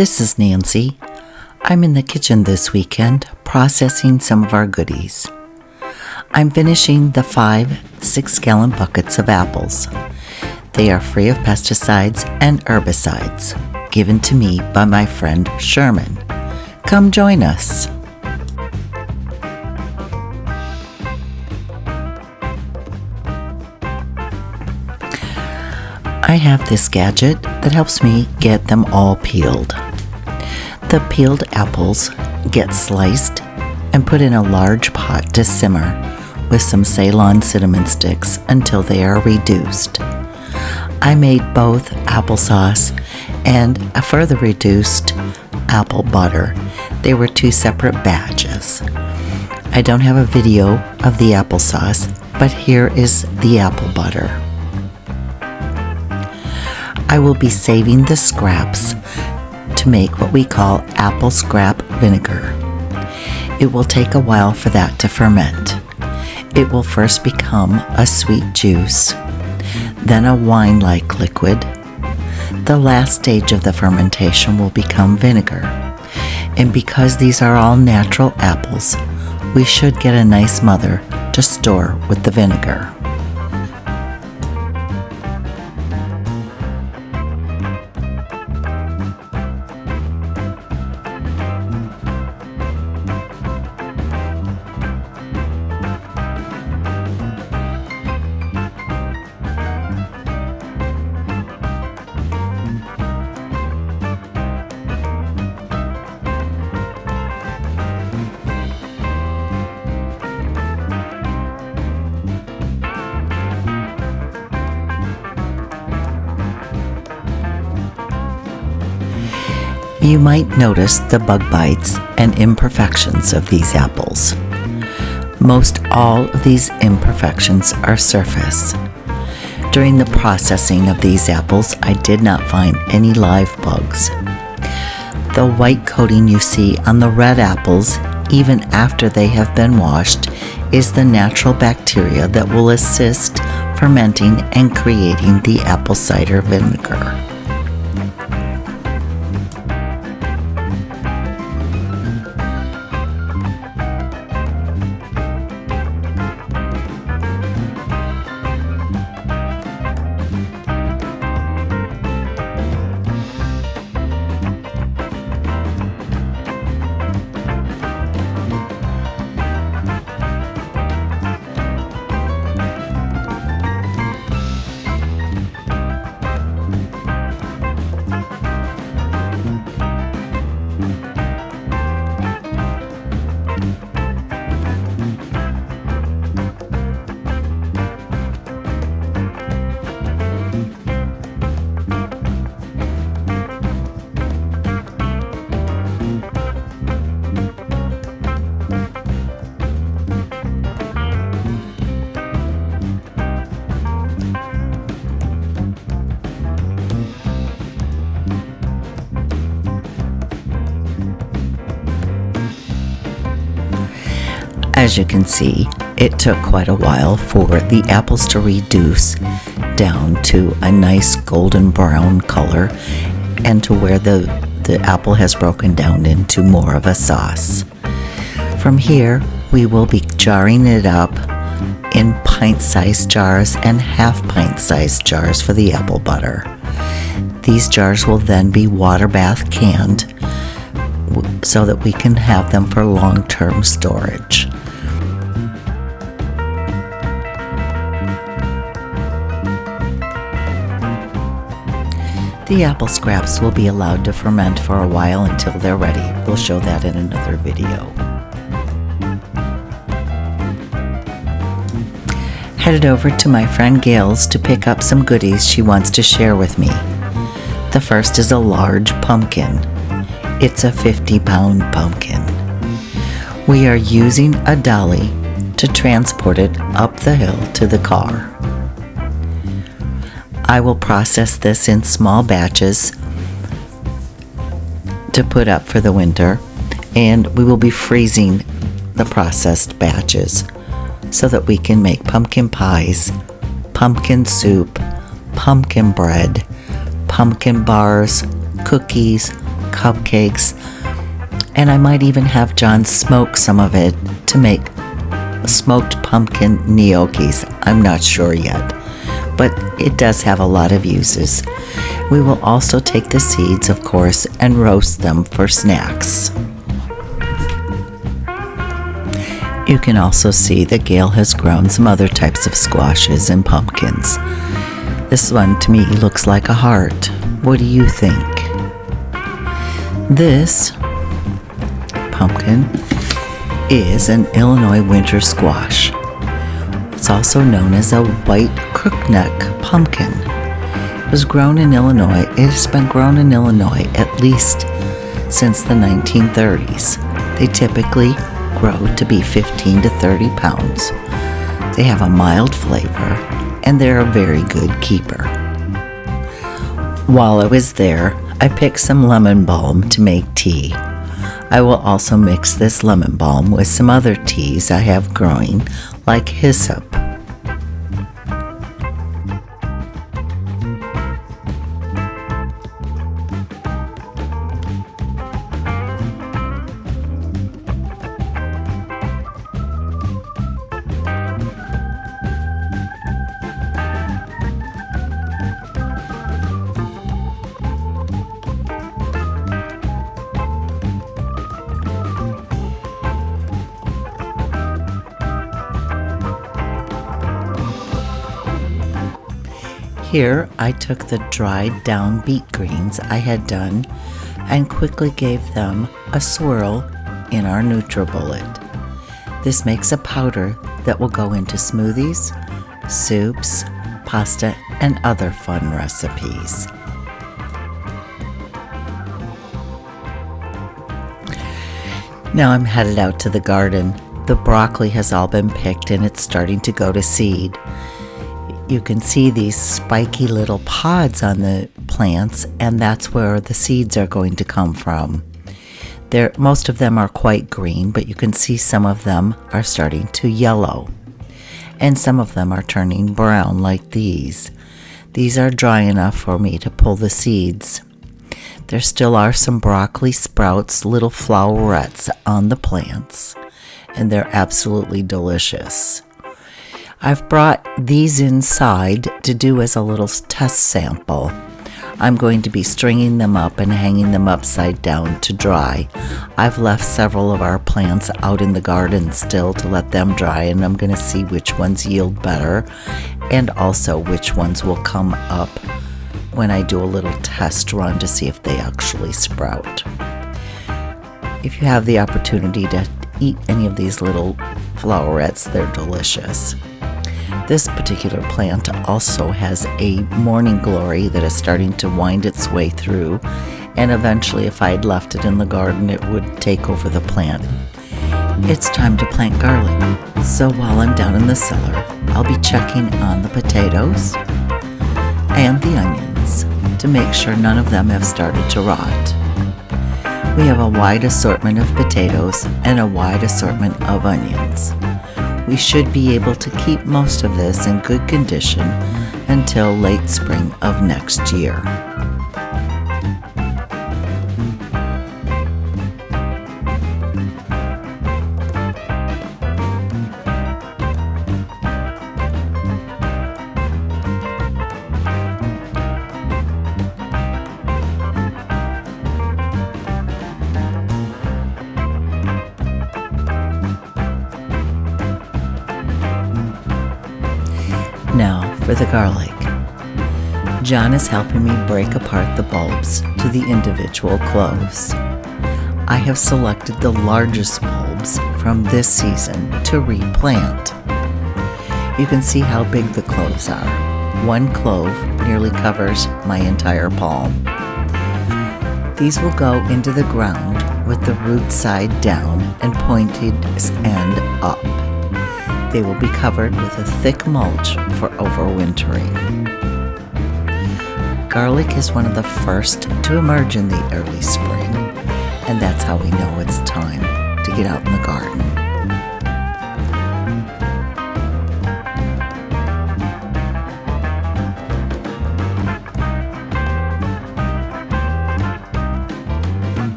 This is Nancy. I'm in the kitchen this weekend processing some of our goodies. I'm finishing the 5 6-gallon buckets of apples. They are free of pesticides and herbicides, given to me by my friend Sherman. Come join us. I have this gadget that helps me get them all peeled. The peeled apples get sliced and put in a large pot to simmer with some Ceylon cinnamon sticks until they are reduced. I made both applesauce and a further reduced apple butter. They were 2 separate batches. I don't have a video of the applesauce, but here is the apple butter. I will be saving the scraps to make what we call apple scrap vinegar. It will take a while for that to ferment. It will first become a sweet juice, then a wine-like liquid. The last stage of the fermentation will become vinegar. And because these are all natural apples, we should get a nice mother to store with the vinegar. You might notice the bug bites and imperfections of these apples. Most all of these imperfections are surface. During the processing of these apples, I did not find any live bugs. The white coating you see on the red apples, even after they have been washed, is the natural bacteria that will assist fermenting and creating the apple cider vinegar. As you can see, it took quite a while for the apples to reduce down to a nice golden brown color and to where the apple has broken down into more of a sauce. From here, we will be jarring it up in pint-sized jars and half-pint-sized jars for the apple butter. These jars will then be water bath canned so that we can have them for long-term storage. The apple scraps will be allowed to ferment for a while until they're ready. We'll show that in another video. Headed over to my friend Gail's to pick up some goodies she wants to share with me. The first is a large pumpkin. It's a 50-pound pumpkin. We are using a dolly to transport it up the hill to the car. I will process this in small batches to put up for the winter, and we will be freezing the processed batches so that we can make pumpkin pies, pumpkin soup, pumpkin bread, pumpkin bars, cookies, cupcakes, and I might even have John smoke some of it to make smoked pumpkin gnocchis. I'm not sure yet, but it does have a lot of uses. We will also take the seeds, of course, and roast them for snacks. You can also see that Gail has grown some other types of squashes and pumpkins. This one to me looks like a heart. What do you think? This pumpkin is an Illinois winter squash. It's also known as a white crookneck pumpkin. It was grown in Illinois. It has been grown in Illinois at least since the 1930s. They typically grow to be 15 to 30 pounds. They have a mild flavor, and they're a very good keeper. While I was there, I picked some lemon balm to make tea. I will also mix this lemon balm with some other teas I have growing, like hyssop. Here, I took the dried down beet greens I had done and quickly gave them a swirl in our NutriBullet. This makes a powder that will go into smoothies, soups, pasta, and other fun recipes. Now I'm headed out to the garden. The broccoli has all been picked and it's starting to go to seed. You can see these spiky little pods on the plants, and that's where the seeds are going to come from. Most of them are quite green, but you can see some of them are starting to yellow, and some of them are turning brown like these. These are dry enough for me to pull the seeds. There still are some broccoli sprouts, little flowerets on the plants, and they're absolutely delicious. I've brought these inside to do as a little test sample. I'm going to be stringing them up and hanging them upside down to dry. I've left several of our plants out in the garden still to let them dry, and I'm going to see which ones yield better and also which ones will come up when I do a little test run to see if they actually sprout. If you have the opportunity to eat any of these little flowerets, they're delicious. This particular plant also has a morning glory that is starting to wind its way through, and eventually if I had left it in the garden, it would take over the plant. It's time to plant garlic, so while I'm down in the cellar, I'll be checking on the potatoes and the onions to make sure none of them have started to rot. We have a wide assortment of potatoes and a wide assortment of onions. We should be able to keep most of this in good condition until late spring of next year. Now for the garlic. John is helping me break apart the bulbs to the individual cloves. I have selected the largest bulbs from this season to replant. You can see how big the cloves are. One clove nearly covers my entire palm. These will go into the ground with the root side down and pointed end up. They will be covered with a thick mulch for overwintering. Garlic is one of the first to emerge in the early spring, and that's how we know it's time to get out in the garden.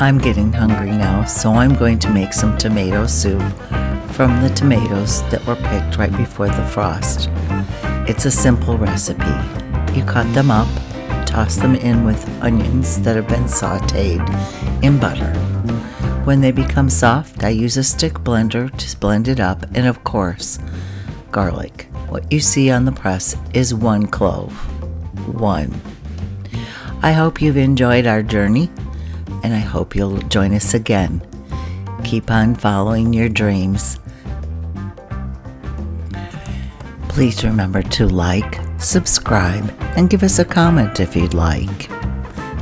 I'm getting hungry now, so I'm going to make some tomato soup from the tomatoes that were picked right before the frost. It's a simple recipe. You cut them up, toss them in with onions that have been sauteed in butter. When they become soft, I use a stick blender to blend it up, and of course, garlic. What you see on the press is 1 clove. 1. I hope you've enjoyed our journey, and I hope you'll join us again. Keep on following your dreams. Please remember to like, subscribe, and give us a comment if you'd like.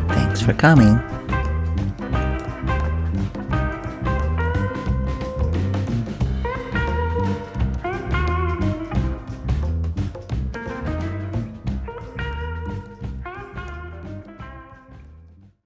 Thanks for coming.